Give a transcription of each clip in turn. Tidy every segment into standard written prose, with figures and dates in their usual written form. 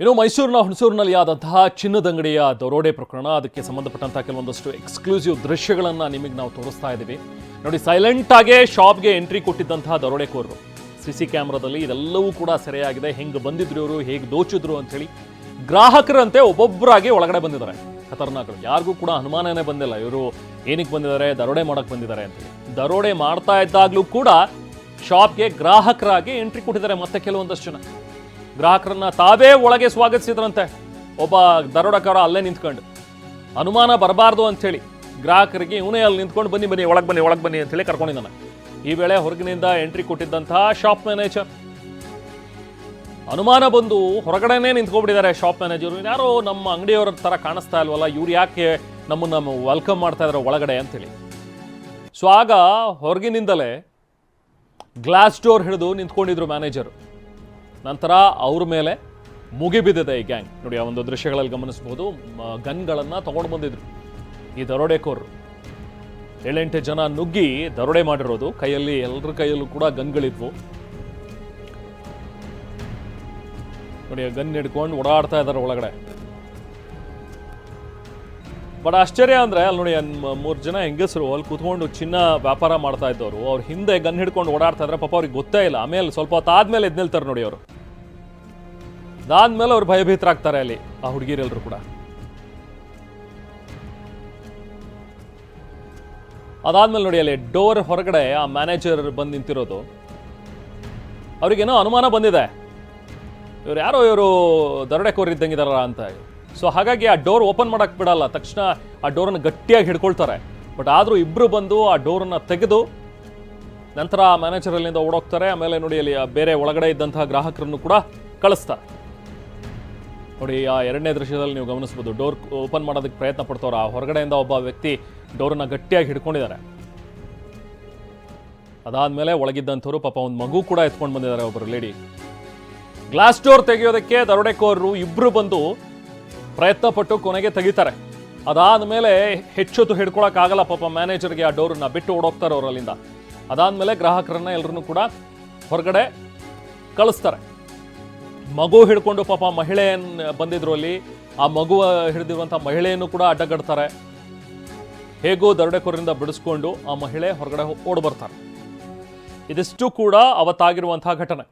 ಇನ್ನು ಮೈಸೂರಿನ ಹುಣಸೂರಿನಲ್ಲಿ ಆದಂತಹ ಚಿನ್ನದಂಗಡಿಯ ದರೋಡೆ ಪ್ರಕರಣ, ಅದಕ್ಕೆ ಸಂಬಂಧಪಟ್ಟಂತಹ ಕೆಲವೊಂದಷ್ಟು ಎಕ್ಸ್ಕ್ಲೂಸಿವ್ ದೃಶ್ಯಗಳನ್ನು ನಿಮಗೆ ನಾವು ತೋರಿಸ್ತಾ ಇದ್ದೀವಿ. ನೋಡಿ, ಸೈಲೆಂಟ್ ಆಗಿ ಶಾಪ್ಗೆ ಎಂಟ್ರಿ ಕೊಟ್ಟಿದ್ದಂತಹ ದರೋಡೆಕೋರರು CC ಕ್ಯಾಮ್ರಾದಲ್ಲಿ ಇದೆಲ್ಲವೂ ಕೂಡ ಸೆರೆಯಾಗಿದೆ. ಹೆಂಗೆ ಬಂದಿದ್ರು ಇವರು, ಹೇಗೆ ದೋಚಿದ್ರು ಅಂಥೇಳಿ ಗ್ರಾಹಕರಂತೆ ಒಬ್ಬೊಬ್ಬರಾಗಿ ಒಳಗಡೆ ಬಂದಿದ್ದಾರೆ. ಖತರ್ನಾಕರು, ಯಾರಿಗೂ ಕೂಡ ಅನುಮಾನನೇ ಬಂದಿಲ್ಲ ಇವರು ಏನಕ್ಕೆ ಬಂದಿದ್ದಾರೆ, ದರೋಡೆ ಮಾಡೋಕ್ಕೆ ಬಂದಿದ್ದಾರೆ ಅಂತೇಳಿ. ದರೋಡೆ ಮಾಡ್ತಾ ಇದ್ದಾಗಲೂ ಕೂಡ ಶಾಪ್ಗೆ ಗ್ರಾಹಕರಾಗಿ ಎಂಟ್ರಿ ಕೊಟ್ಟಿದ್ದಾರೆ. ಮತ್ತೆ ಕೆಲವೊಂದಷ್ಟು ಜನ ಗ್ರಾಹಕರನ್ನ ತಾವೇ ಒಳಗೆ ಸ್ವಾಗತಿಸಿದ್ರಂತೆ. ಒಬ್ಬ ದರೋಡೆಕೋರ ಅಲ್ಲೇ ನಿಂತ್ಕೊಂಡು ಅನುಮಾನ ಬರಬಾರ್ದು ಅಂಥೇಳಿ ಗ್ರಾಹಕರಿಗೆ ಇವನೇ ಅಲ್ಲಿ ನಿಂತ್ಕೊಂಡು ಬನ್ನಿ ಒಳಗೆ ಬನ್ನಿ ಅಂತೇಳಿ ಕರ್ಕೊಂಡಿದ್ದಾನೆ. ಈ ವೇಳೆ ಹೊರಗಿನಿಂದ ಎಂಟ್ರಿ ಕೊಟ್ಟಿದ್ದಂತಹ ಶಾಪ್ ಮ್ಯಾನೇಜರ್ ಅನುಮಾನ ಬಂದು ಹೊರಗಡೆನೇ ನಿಂತ್ಕೊಂಡ್ಬಿಟ್ಟಿದ್ದಾರೆ. ಶಾಪ್ ಮ್ಯಾನೇಜರು, ಯಾರೋ ನಮ್ಮ ಅಂಗಡಿಯವರ ಥರ ಕಾಣಿಸ್ತಾ ಇಲ್ವಲ್ಲ, ಇವ್ರು ಯಾಕೆ ನಮ್ಮನ್ನು ವೆಲ್ಕಮ್ ಮಾಡ್ತಾ ಇದ್ದಾರೆ ಒಳಗಡೆ ಅಂತೇಳಿ. ಸೊ ಆಗ ಹೊರಗಿನಿಂದಲೇ ಗ್ಲಾಸ್ ಡೋರ್ ಹಿಡಿದು ನಿಂತ್ಕೊಂಡಿದ್ರು ಮ್ಯಾನೇಜರು. ನಂತರ ಅವ್ರ ಮೇಲೆ ಮುಗಿಬಿದ್ದಿದೆ ಈ ಗ್ಯಾಂಗ್. ನೋಡಿ, ಆ ಒಂದು ದೃಶ್ಯಗಳಲ್ಲಿ ಗಮನಿಸಬಹುದು. ಗನ್ಗಳನ್ನು ತಗೊಂಡು ಬಂದಿದ್ರು ಈ ದರೋಡೆಕೋರರು. 7-8 ಜನ ನುಗ್ಗಿ ದರೋಡೆ ಮಾಡಿರೋದು. ಕೈಯಲ್ಲಿ, ಎಲ್ಲರ ಕೈಯಲ್ಲೂ ಕೂಡ ಗನ್ಗಳಿದ್ವು. ನೋಡಿ, ಗನ್ ಹಿಡ್ಕೊಂಡು ಓಡಾಡ್ತಾ ಇದ್ದಾರೆ ಒಳಗಡೆ. ಬಟ್ ಆಶ್ಚರ್ಯ ಅಂದರೆ ಅಲ್ಲಿ ನೋಡಿ, 3 ಜನ ಹೆಂಗಸರು ಅಲ್ಲಿ ಕೂತ್ಕೊಂಡು ಚಿನ್ನ ವ್ಯಾಪಾರ ಮಾಡ್ತಾ ಇದ್ದವರು, ಅವ್ರ ಹಿಂದೆ ಗನ್ ಹಿಡ್ಕೊಂಡು ಓಡಾಡ್ತಾ ಇದ್ರೆ. ಪಾಪ ಅವ್ರಿಗೆ ಗೊತ್ತೇ ಇಲ್ಲ. ಆಮೇಲೆ ಸ್ವಲ್ಪ ಹೊತ್ತು ಆದ್ಮೇಲೆ ಎದ್ದು ನಿಲ್ತಾರೆ ನೋಡಿ ಅವರು. ಅದಾದ್ಮೇಲೆ ಅವ್ರು ಭಯಭೀತರಾಗ್ತಾರೆ ಅಲ್ಲಿ ಆ ಹುಡುಗಿರೆಲ್ಲರೂ ಕೂಡ. ಅದಾದ್ಮೇಲೆ ನೋಡಿ, ಅಲ್ಲಿ ಡೋರ್ ಹೊರಗಡೆ ಆ ಮ್ಯಾನೇಜರ್ ಬಂದು ನಿಂತಿರೋದು. ಅವ್ರಿಗೇನೋ ಅನುಮಾನ ಬಂದಿದೆ, ಇವರು ದರೋಡೆಕೋರಿದ್ದಂಗಿದಾರ ಅಂತ. ಸೊ ಹಾಗಾಗಿ ಆ ಡೋರ್ ಓಪನ್ ಮಾಡಕ್ಕೆ ಬಿಡಲ್ಲ. ತಕ್ಷಣ ಆ ಡೋರನ್ನು ಗಟ್ಟಿಯಾಗಿ ಹಿಡ್ಕೊಳ್ತಾರೆ. ಬಟ್ ಆದರೂ ಇಬ್ಬರು ಬಂದು ಆ ಡೋರನ್ನು ತೆಗೆದು ನಂತರ ಆ ಮ್ಯಾನೇಜರ್ ಅಲ್ಲಿಂದ ಓಡೋಗ್ತಾರೆ. ಆಮೇಲೆ ನೋಡಿ, ಅಲ್ಲಿ ಬೇರೆ ಒಳಗಡೆ ಇದ್ದಂತಹ ಗ್ರಾಹಕರನ್ನು ಕೂಡ ಕಳಿಸ್ತಾರೆ. ನೋಡಿ, ಆ 2ನೇ ದೃಶ್ಯದಲ್ಲಿ ನೀವು ಗಮನಿಸ್ಬೋದು. ಡೋರ್ ಓಪನ್ ಮಾಡೋದಕ್ಕೆ ಪ್ರಯತ್ನ ಪಡ್ತವ್ರು. ಆ ಹೊರಗಡೆಯಿಂದ ಒಬ್ಬ ವ್ಯಕ್ತಿ ಡೋರನ್ನು ಗಟ್ಟಿಯಾಗಿ ಹಿಡ್ಕೊಂಡಿದ್ದಾರೆ. ಅದಾದ್ಮೇಲೆ ಒಳಗಿದ್ದಂಥವ್ರು ಪಾಪ ಒಂದು ಮಗು ಕೂಡ ಎತ್ಕೊಂಡು ಬಂದಿದ್ದಾರೆ, ಒಬ್ಬರು ಲೇಡಿ. ಗ್ಲಾಸ್ ಡೋರ್ ತೆಗೆಯೋದಕ್ಕೆ ದರೋಡೆಕೋರರು ಇಬ್ಬರು ಬಂದು ಪ್ರಯತ್ನ ಪಟ್ಟು ಕೊನೆಗೆ ತೆಗಿತಾರೆ. ಅದಾದ್ಮೇಲೆ ಹೆಚ್ಚೊತ್ತು ಹಿಡ್ಕೊಳಕ್ಕಾಗಲ್ಲ ಪಾಪ ಮ್ಯಾನೇಜರ್ಗೆ. ಆ ಡೋರನ್ನ ಬಿಟ್ಟು ಓಡೋಗ್ತಾರೆ ಅವರು ಅಲ್ಲಿಂದ. ಅದಾದ್ಮೇಲೆ ಗ್ರಾಹಕರನ್ನ ಎಲ್ಲರನ್ನೂ ಕೂಡ ಹೊರಗಡೆ ಕಳಿಸ್ತಾರೆ. ಮಗು ಹಿಡ್ಕೊಂಡು ಪಾಪ ಮಹಿಳೆಯನ್ನು ಬಂದಿದ್ರು ಅಲ್ಲಿ. ಆ ಮಗು ಹಿಡಿದಿರುವಂಥ ಮಹಿಳೆಯನ್ನು ಕೂಡ ಅಡ್ಡಗಡ್ತಾರೆ. ಹೇಗೋ ದರೋಡೆಕೋರರಿಂದ ಬಿಡಿಸ್ಕೊಂಡು ಆ ಮಹಿಳೆ ಹೊರಗಡೆ ಓಡಿ ಬರ್ತಾರೆ. ಇದಿಷ್ಟು ಕೂಡ ಅವತ್ತಾಗಿರುವಂತಹ ಘಟನೆ.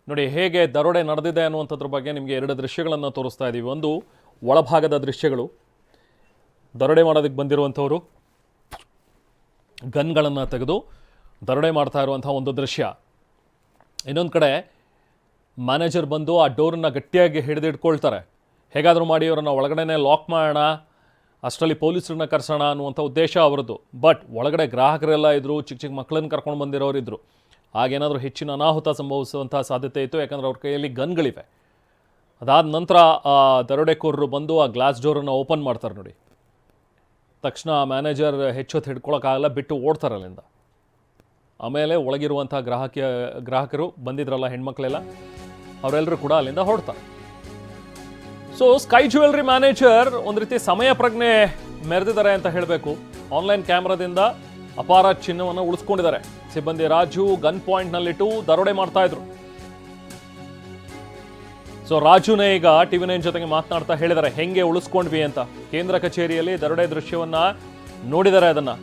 ನೋಡಿ, ಹೇಗೆ ದರೋಡೆ ನಡೆದಿದೆ ಅನ್ನುವಂಥದ್ರ ಬಗ್ಗೆ ನಿಮಗೆ 2 ದೃಶ್ಯಗಳನ್ನು ತೋರಿಸ್ತಾ ಇದ್ದೀವಿ. ಒಂದು ಒಳಭಾಗದ ದೃಶ್ಯಗಳು, ದರೋಡೆ ಮಾಡೋದಕ್ಕೆ ಬಂದಿರುವಂಥವರು ಗನ್ಗಳನ್ನು ತೆಗೆದು ದರೋಡೆ ಮಾಡ್ತಾ ಇರುವಂಥ ಒಂದು ದೃಶ್ಯ. ಇನ್ನೊಂದು ಕಡೆ ಮ್ಯಾನೇಜರ್ ಬಂದು ಆ ಡೋರನ್ನು ಗಟ್ಟಿಯಾಗಿ ಹಿಡಿದಿಟ್ಕೊಳ್ತಾರೆ. ಹೇಗಾದರೂ ಮಾಡಿ ಅವರನ್ನು ಒಳಗಡೆನೇ ಲಾಕ್ ಮಾಡೋಣ, ಅಷ್ಟರಲ್ಲಿ ಪೊಲೀಸರನ್ನ ಕರೆಸೋಣ ಅನ್ನುವಂಥ ಉದ್ದೇಶ ಅವರದ್ದು. ಬಟ್ ಒಳಗಡೆ ಗ್ರಾಹಕರೆಲ್ಲ ಇದ್ದರು, ಚಿಕ್ಕ ಮಕ್ಕಳನ್ನು ಕರ್ಕೊಂಡು ಬಂದಿರೋರು ಇದ್ದರು. ಆಗೇನಾದರೂ ಹೆಚ್ಚಿನ ಅನಾಹುತ ಸಂಭವಿಸುವಂಥ ಸಾಧ್ಯತೆ ಇತ್ತು, ಯಾಕಂದರೆ ಅವ್ರ ಕೈಯಲ್ಲಿ ಗನ್ಗಳಿವೆ. ಅದಾದ ನಂತರ ಆ ದರೋಡೆಕೋರರು ಬಂದು ಆ ಗ್ಲಾಸ್ ಡೋರನ್ನು ಓಪನ್ ಮಾಡ್ತಾರೆ. ನೋಡಿ, ತಕ್ಷಣ ಮ್ಯಾನೇಜರ್ ಹೆಚ್ಚೊತ್ತು ಹಿಡ್ಕೊಳಕ್ಕಾಗಲ್ಲ, ಬಿಟ್ಟು ಓಡ್ತಾರೆ ಅಲ್ಲಿಂದ. ಆಮೇಲೆ ಒಳಗಿರುವಂಥ ಗ್ರಾಹಕರು ಬಂದಿದ್ರಲ್ಲ, ಹೆಣ್ಮಕ್ಳೆಲ್ಲ, ಅವರೆಲ್ಲರೂ ಕೂಡ ಅಲ್ಲಿಂದ ಹೊರಡ್ತಾರೆ. ಸೊ ಸ್ಕೈ ಜ್ಯುವೆಲ್ರಿ ಮ್ಯಾನೇಜರ್ ಒಂದು ರೀತಿ ಸಮಯ ಪ್ರಜ್ಞೆ ಮೆರೆದಿದ್ದಾರೆ ಅಂತ ಹೇಳಬೇಕು. ಆನ್ಲೈನ್ ಕ್ಯಾಮ್ರಾದಿಂದ ಅಪಾರ ಚಿನ್ನವನ್ನು ಉಳಿಸ್ಕೊಂಡಿದ್ದಾರೆ. ಸಿಬ್ಬಂದಿ ರಾಜು ಗನ್ ಪಾಯಿಂಟ್ನಲ್ಲಿಟ್ಟು ದರೋಡೆ ಮಾಡ್ತಾ ಇದ್ರು. ಸೊ ರಾಜುನೇ ಈಗ TV9 ಜೊತೆಗೆ ಮಾತನಾಡ್ತಾ ಹೇಳಿದ್ದಾರೆ ಹೆಂಗೆ ಉಳಿಸ್ಕೊಂಡ್ವಿ ಅಂತ. ಕೇಂದ್ರ ಕಚೇರಿಯಲ್ಲಿ ದರೋಡೆ ದೃಶ್ಯವನ್ನ ನೋಡಿದ್ದಾರೆ. ಅದನ್ನ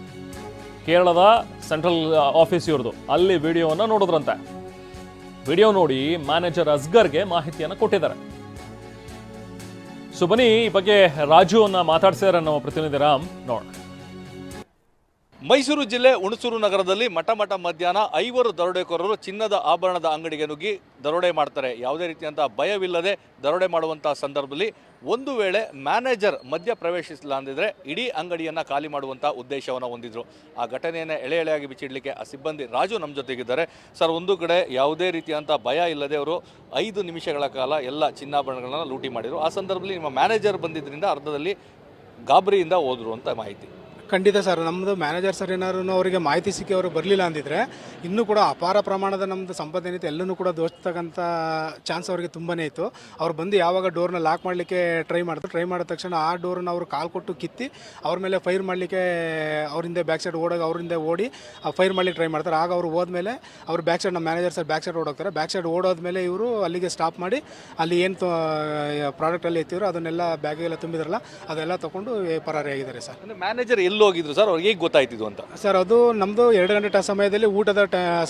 ಕೇರಳದ ಸೆಂಟ್ರಲ್ ಆಫೀಸ್ ಇವ್ರದ್ದು, ಅಲ್ಲಿ ವಿಡಿಯೋವನ್ನು ನೋಡಿದ್ರಂತೆ. ವಿಡಿಯೋ ನೋಡಿ ಮ್ಯಾನೇಜರ್ ಅಸ್ಗರ್ಗೆ ಮಾಹಿತಿಯನ್ನು ಕೊಟ್ಟಿದ್ದಾರೆ. ಸೊ ಬನ್ನಿ, ಈ ಬಗ್ಗೆ ರಾಜುವನ್ನ ಮಾತಾಡ್ಸಿದಾರೆ ನಮ್ಮ ಪ್ರತಿನಿಧಿ ರಾಮ್, ನೋಡೋಣ. ಮೈಸೂರು ಜಿಲ್ಲೆ ಹುಣಸೂರು ನಗರದಲ್ಲಿ ಮಠ ಮಧ್ಯಾಹ್ನ 5 ದರೋಡೆಕೋರರು ಚಿನ್ನದ ಆಭರಣದ ಅಂಗಡಿಗೆ ನುಗ್ಗಿ ದರೋಡೆ ಮಾಡ್ತಾರೆ. ಯಾವುದೇ ರೀತಿಯಂಥ ಭಯವಿಲ್ಲದೆ ದರೋಡೆ ಮಾಡುವಂಥ ಸಂದರ್ಭದಲ್ಲಿ ಒಂದು ವೇಳೆ ಮ್ಯಾನೇಜರ್ ಮಧ್ಯ ಪ್ರವೇಶಿಸಿಲ್ಲ ಅಂದಿದ್ರೆ ಇಡೀ ಅಂಗಡಿಯನ್ನು ಖಾಲಿ ಮಾಡುವಂಥ ಉದ್ದೇಶವನ್ನು ಹೊಂದಿದ್ರು. ಆ ಘಟನೆಯನ್ನು ಎಳೆಯಾಗಿ ಬಿಚ್ಚಿಡಲಿಕ್ಕೆ ಆ ಸಿಬ್ಬಂದಿ ರಾಜು ನಮ್ಮ ಜೊತೆಗಿದ್ದಾರೆ. ಸರ್, ಒಂದು ಕಡೆ ಯಾವುದೇ ರೀತಿಯಂಥ ಭಯ ಇಲ್ಲದೆ ಅವರು 5 ನಿಮಿಷಗಳ ಕಾಲ ಎಲ್ಲ ಚಿನ್ನಾಭರಣಗಳನ್ನ ಲೂಟಿ ಮಾಡಿದರು. ಆ ಸಂದರ್ಭದಲ್ಲಿ ನಿಮ್ಮ ಮ್ಯಾನೇಜರ್ ಬಂದಿದ್ದರಿಂದ ಅರ್ಧದಲ್ಲಿ ಗಾಬರಿಯಿಂದ ಹೋದ್ರು ಅಂತ ಮಾಹಿತಿ. ಖಂಡಿತ ಸರ್, ನಮ್ಮದು ಮ್ಯಾನೇಜರ್ ಸರ್ ಏನಾದ್ರು ಅವರಿಗೆ ಮಾಹಿತಿ ಸಿಕ್ಕಿ ಅವರು ಬರಲಿಲ್ಲ ಅಂದಿದ್ರೆ ಇನ್ನೂ ಕೂಡ ಅಪಾರ ಪ್ರಮಾಣದ ನಮ್ಮದು ಸಂಪತ್ತು ಏನಿತ್ತು ಎಲ್ಲನೂ ಕೂಡ ದೋಚತಕ್ಕಂಥ ಚಾನ್ಸ್ ಅವರಿಗೆ ತುಂಬಾ ಇತ್ತು. ಅವ್ರು ಬಂದು ಯಾವಾಗ ಡೋರ್ನ ಲಾಕ್ ಮಾಡಲಿಕ್ಕೆ ಟ್ರೈ ಮಾಡಿದ ತಕ್ಷಣ ಆ ಡೋರನ್ನ ಅವರು ಕಾಲು ಕೊಟ್ಟು ಕಿತ್ತಿ ಅವ್ರ ಮೇಲೆ ಫೈರ್ ಮಾಡಲಿಕ್ಕೆ ಅವರಿಂದ ಬ್ಯಾಕ್ ಸೈಡ್ ಅವರಿಂದ ಓಡಿ ಫೈರ್ ಮಾಡಲಿಕ್ಕೆ ಟ್ರೈ ಮಾಡ್ತಾರೆ. ಆಗ ಅವರು ಹೋದ್ಮೇಲೆ ಅವ್ರು ಬ್ಯಾಕ್ ಸೈಡ್ ನಮ್ಮ ಮ್ಯಾನೇಜರ್ ಸರ್ ಬ್ಯಾಕ್ ಸೈಡ್ ಓಡೋಗ್ತಾರೆ. ಬ್ಯಾಕ್ ಸೈಡ್ ಓಡೋದ್ಮೇಲೆ ಇವರು ಅಲ್ಲಿಗೆ ಸ್ಟಾಪ್ ಮಾಡಿ ಅಲ್ಲಿ ಏನು ಪ್ರಾಡಕ್ಟಲ್ಲಿ ಎತ್ತಿದ್ರು ಅದನ್ನೆಲ್ಲ ಬ್ಯಾಗಿಗೆಲ್ಲ ತುಂಬಿದ್ರಲ್ಲ ಅದೆಲ್ಲ ತೊಗೊಂಡು ಪರಾರಿಯಾಗಿದ್ದಾರೆ ಸರ್. ಅಂದ್ರೆ ಮ್ಯಾನೇಜರ್ ಎಲ್ಲಿ ಹೋಗಿದ್ರು ಸರ್, ಅವ್ರಿಗೆ ಹೇಗೆ ಗೊತ್ತಾಯ್ತಿದ್ದು ಅಂತ? ಸರ್ ಅದು ನಮ್ಮದು 2 ಗಂಟೆ ಸಮಯದಲ್ಲಿ ಊಟದ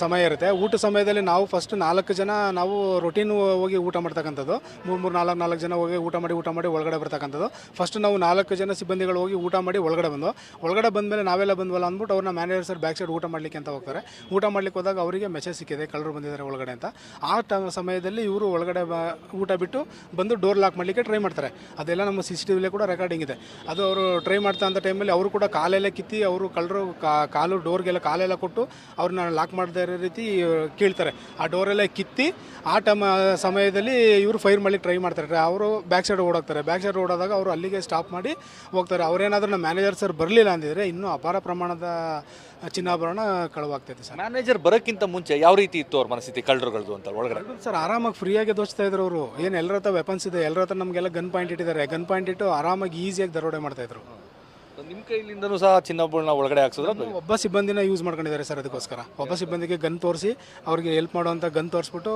ಸಮಯ ಇರುತ್ತೆ. ಊಟ ಸಮಯದಲ್ಲಿ ನಾವು ಫಸ್ಟ್ 4 ಜನ ನಾವು ರೊಟೀನ್ ಹೋಗಿ ಊಟ ಮಾಡ್ತಕ್ಕಂಥದ್ದು, 3-4 ಜನ ಹೋಗಿ ಊಟ ಮಾಡಿ ಒಳಗಡೆ ಬರ್ತಕ್ಕಂಥದ್ದು. ಫಸ್ಟ್ ನಾವು 4 ಜನ ಸಿಬ್ಬಂದಿಗಳು ಹೋಗಿ ಊಟ ಮಾಡಿ ಒಳಗಡೆ ಬಂದಮೇಲೆ ನಾವೆಲ್ಲ ಬಂದ್ವಲ್ಲ ಅಂದ್ಬಿಟ್ಟು ಅವ್ರನ್ನ ಮ್ಯಾನೇಜರ್ ಸರ್ ಬ್ಯಾಕ್ ಸೈಡ್ ಊಟ ಮಾಡಲಿಕ್ಕೆ ಅಂತ ಹೋಗ್ತಾರೆ. ಊಟ ಮಾಡ್ಲಿಕ್ಕೆ ಹೋದಾಗ ಅವರಿಗೆ ಮೆಸೇಜ್ ಸಿಕ್ಕಿದೆ ಕಳ್ಳರು ಬಂದಿದ್ದಾರೆ ಒಳಗಡೆ ಅಂತ. ಆ ಸಮಯದಲ್ಲಿ ಇವರು ಒಳಗಡೆ ಊಟ ಬಿಟ್ಟು ಬಂದು ಡೋರ್ ಲಾಕ್ ಮಾಡಲಿಕ್ಕೆ ಟ್ರೈ ಮಾಡ್ತಾರೆ. ಅದೆಲ್ಲ ನಮ್ಮ CCTV ಕೂಡ ರೆಕಾರ್ಡಿಂಗ್ ಇದೆ. ಅದು ಅವರು ಟ್ರೈ ಮಾಡ್ತಾ ಅಂತ ಟೈಮಲ್ಲಿ ಅವರು ಕೂಡ ಕಾಲೆಲ್ಲ ಕಿತ್ತಿ ಅವರು ಕಳ್ಳರು ಕಾಲು ಡೋರ್ಗೆಲ್ಲ ಕಾಲೆಲ್ಲ ಕೊಟ್ಟು ಅವ್ರನ್ನ ಲಾಕ್ ಮಾಡದೇ ಇರೋ ರೀತಿ ಕೀಳ್ತಾರೆ. ಆ ಡೋರೆಲ್ಲ ಕಿತ್ತಿ ಆ ಸಮಯದಲ್ಲಿ ಇವರು ಫೈರ್ ಮಾಡಲಿಕ್ಕೆ ಟ್ರೈ ಮಾಡ್ತಾರೆ. ಅವರು ಬ್ಯಾಕ್ ಸೈಡ್ ಓಡೋಗ್ತಾರೆ. ಬ್ಯಾಕ್ ಸೈಡ್ ಓಡೋದಾಗ ಅವರು ಅಲ್ಲಿಗೆ ಸ್ಟಾಪ್ ಮಾಡಿ ಹೋಗ್ತಾರೆ. ಅವರೇನಾದ್ರೂ ನಮ್ಮ ಮ್ಯಾನೇಜರ್ ಸರ್ ಬರಲಿಲ್ಲ ಅಂದಿದ್ರೆ ಇನ್ನೂ ಅಪಾರ ಪ್ರಮಾಣದ ಚಿನ್ನಾಭರಣ ಕಳವಾಗ್ತೈತೆ ಸರ್. ಮ್ಯಾನೇಜರ್ ಬರೋಕ್ಕಿಂತ ಮುಂಚೆ ಯಾವ ರೀತಿ ಇತ್ತು ಅವ್ರ ಮನಸ್ಥಿತಿ ಕಳ್ಳರುಗಳದ್ದು ಅಂತ ಒಳಗಡೆ? ಸರ್ ಆರಾಮಾಗಿ ಫ್ರೀಯಾಗಿ ದೋಚ್ತಾ ಇದ್ರು ಅವರು. ಏನು ಎಲ್ಲರ ಹತ್ರ ವೆಪನ್ಸ್ ಇದೆ, ಎಲ್ಲರ ಹತ್ರ ನಮಗೆಲ್ಲ ಗನ್ ಪಾಯಿಂಟ್ ಇಟ್ಟಿದ್ದಾರೆ. ಗನ್ ಪಾಯಿಂಟ್ ಇಟ್ಟು ಆರಾಮಾಗಿ ಈಸಿಯಾಗಿ ದರೋಡೆ ಮಾಡ್ತಾ ಇದ್ರು. ನಿಮ್ಮ ಕೈಲಿಂದನೂ ಸಹ ಚಿನ್ನಬಳನ್ನ ಒಳಗಡೆ ಹಾಕ್ಸಿದ್ರೆ ಒಬ್ಬ ಸಿಬ್ಬಂದಿನ ಯೂಸ್ ಮಾಡ್ಕೊಂಡಿದ್ದಾರೆ ಸರ್. ಅದಕ್ಕೋಸ್ಕರ ಒಬ್ಬ ಸಿಬ್ಬಂದಿಗೆ ಗನ್ ತೋರಿಸಿ ಅವ್ರಿಗೆ ಹೆಲ್ಪ್ ಮಾಡುವಂಥ ಗನ್ ತೋರಿಸ್ಬಿಟ್ಟು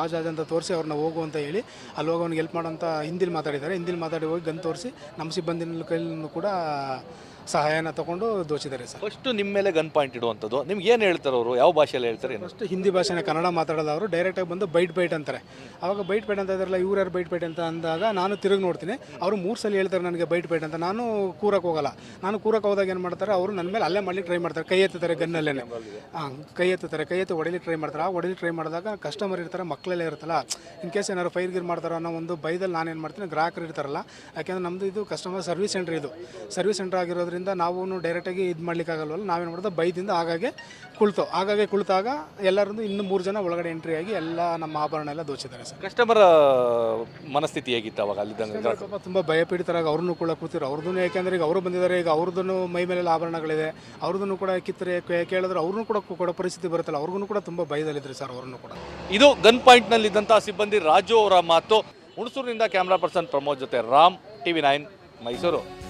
ಆಜ್ ಅಂತ ತೋರಿಸಿ ಅವ್ರನ್ನ ಹೋಗು ಅಂತ ಹೇಳಿ ಅಲ್ಲಿ ಹೋಗಿ ಅವ್ನಿಗೆ ಹೆಲ್ಪ್ ಮಾಡೋಂಥ ಹಿಂದಿಲಿ ಮಾತಾಡಿದ್ದಾರೆ. ಹಿಂದಿಲಿ ಮಾತಾಡಿ ಹೋಗಿ ಗನ್ ತೋರಿಸಿ ನಮ್ಮ ಸಿಬ್ಬಂದಿನ ಕೈಲೂ ಕೂಡ ಸಹಾಯನ ತಗೊಂಡು ದೋಚಿದ್ದಾರೆ ಸರ್. ಫಸ್ಟ್ ನಿಮ್ಮ ಮೇಲೆ ಗನ್ ಪಾಯಿಂಟ್ ಇಡುವಂಥದ್ದು ನಿಮ್ಗೆ ಏನು ಹೇಳ್ತಾರೆ ಅವರು, ಯಾವ ಭಾಷೆಯಲ್ಲಿ ಹೇಳ್ತಾರೆ? ಫಸ್ಟ್ ಹಿಂದಿ ಭಾಷೆನ ಕನ್ನಡ ಮಾತಾಡೋದು ಅವರು ಡೈರೆಕ್ಟಾಗಿ ಬಂದು ಬೈಟ್ ಅಂತಾರೆ. ಅವಾಗ ಬೈಟ್ ಅಂತ ಇದ್ದಾರಲ್ಲ, ಇವ್ರು ಯಾರು ಬೈಟ್ ಅಂತ ಅಂದಾಗ ನಾನು ತಿರುಗಿ ನೋಡ್ತೀನಿ. ಅವರು 3 ಸಲ ಹೇಳ್ತಾರೆ ನನಗೆ ಬೈಟ್ ಅಂತ. ನಾನು ಕೂರಕ್ಕೆ ಹೋಗಲ್ಲ. ನಾನು ಕೂರಕ್ಕೆ ಹೋದಾಗ ಏನು ಮಾಡ್ತಾರೆ, ಅವರು ನನ್ನ ಮೇಲೆ ಅಲ್ಲೇ ಮಾಡ್ಲಿಕ್ಕೆ ಟ್ರೈ ಮಾಡ್ತಾರೆ. ಕೈ ಎತ್ತುತ್ತಾರೆ ಗನ್ನಲ್ಲೇ. ಕೈ ಎತ್ತಿ ಹೊಡಿಲಿಕ್ಕೆ ಟ್ರೈ ಮಾಡ್ತಾರೆ. ಆ ಹೊಡಿಲಿಕ್ಕೆ ಟ್ರೈ ಮಾಡಿದಾಗ ಕಸ್ಟಮರ್ ಇರ್ತಾರೆ, ಮಕ್ಕಳೆಲ್ಲ ಇರುತ್ತಲ್ಲ, ಇನ್ ಕೇಸ್ ಏನಾದ್ರು ಫೈರ್ ಗಿರ್ ಮಾಡ್ತಾರೋ ಅನ್ನೋ ಒಂದು ಭಯದಲ್ಲಿ ನಾನೇನು ಮಾಡ್ತೀನಿ, ಗ್ರಾಹಕರು ಇರ್ತಾರಲ್ಲ, ಯಾಕೆಂದ್ರೆ ನಮ್ಮದು ಇದು ಕಸ್ಟಮರ್ ಸರ್ವಿಸ್ ಸೆಂಟರ್, ಇದು ಸರ್ವಿಸ್ ಸೆಂಟರ್ ಆಗಿರೋದ್ರಿಂದ ನಾವು ಡೈರೆಕ್ಟಾಗಿ ಇದು ಮಾಡ್ಲಿಕ್ಕೆ ಆಗಲ್ವಲ್ಲ. ನಾವೇನು ಮಾಡೋದು ಭಯದಿಂದ ಆಗಾಗೆ ಕುಳಿತಾಗ ಎಲ್ಲರದ್ದು ಇನ್ನೂ 3 ಜನ ಒಳಗಡೆ ಎಂಟ್ರಿ ಆಗಿ ಎಲ್ಲ ನಮ್ಮ ಆಭರಣ ಎಲ್ಲ ದೋಚಿದ್ದಾರೆ ಸರ್. ಕಸ್ಟಮರ್ ಮನಸ್ಥಿತಿ ಹೇಗಿತ್ತು ಅವಾಗ ಅಲ್ಲಿದ್ದಂಗೆ? ತುಂಬ ಭಯಪೀಡಿತರಾಗಿ ಅವ್ರನ್ನೂ ಕೂಡ ಕೂತಿರು. ಅವ್ರದ್ದು ಯಾಕೆಂದ್ರೆ ಈಗ ಅವರು ಬಂದಿದ್ದಾರೆ, ಈಗ ಅವ್ರದ್ದು ಮೈ ಮೇಲೆಲ್ಲ ಆಭರಣಗಳಿದೆ, ಅವ್ರದ್ದು ಕೂಡ ಕಿತ್ತರೆ ಕೇಳಿದ್ರೆ ಅವ್ರನ್ನೂ ಕೂಡ ಕೊಡೋ ಪರಿಸ್ಥಿತಿ ಬರುತ್ತಲ್ಲ, ಅವ್ರಿಗೂ ಕೂಡ ತುಂಬ ಭಯದಲ್ಲಿದ್ರು ಸರ್ ಅವ್ರನ್ನೂ ಕೂಡ. ಇದು ಗನ್ ಪಾಯಿಂಟ್ನಲ್ಲಿದ್ದಂಥ ಸಿಬ್ಬಂದಿ ರಾಜು ಅವರ ಮಾತು. ಹುಣಸೂರಿನಿಂದ ಕ್ಯಾಮ್ರಾ ಪರ್ಸನ್ ಪ್ರಮೋದ್ ಜೊತೆ ರಾಮ್, TV9 ಮೈಸೂರು.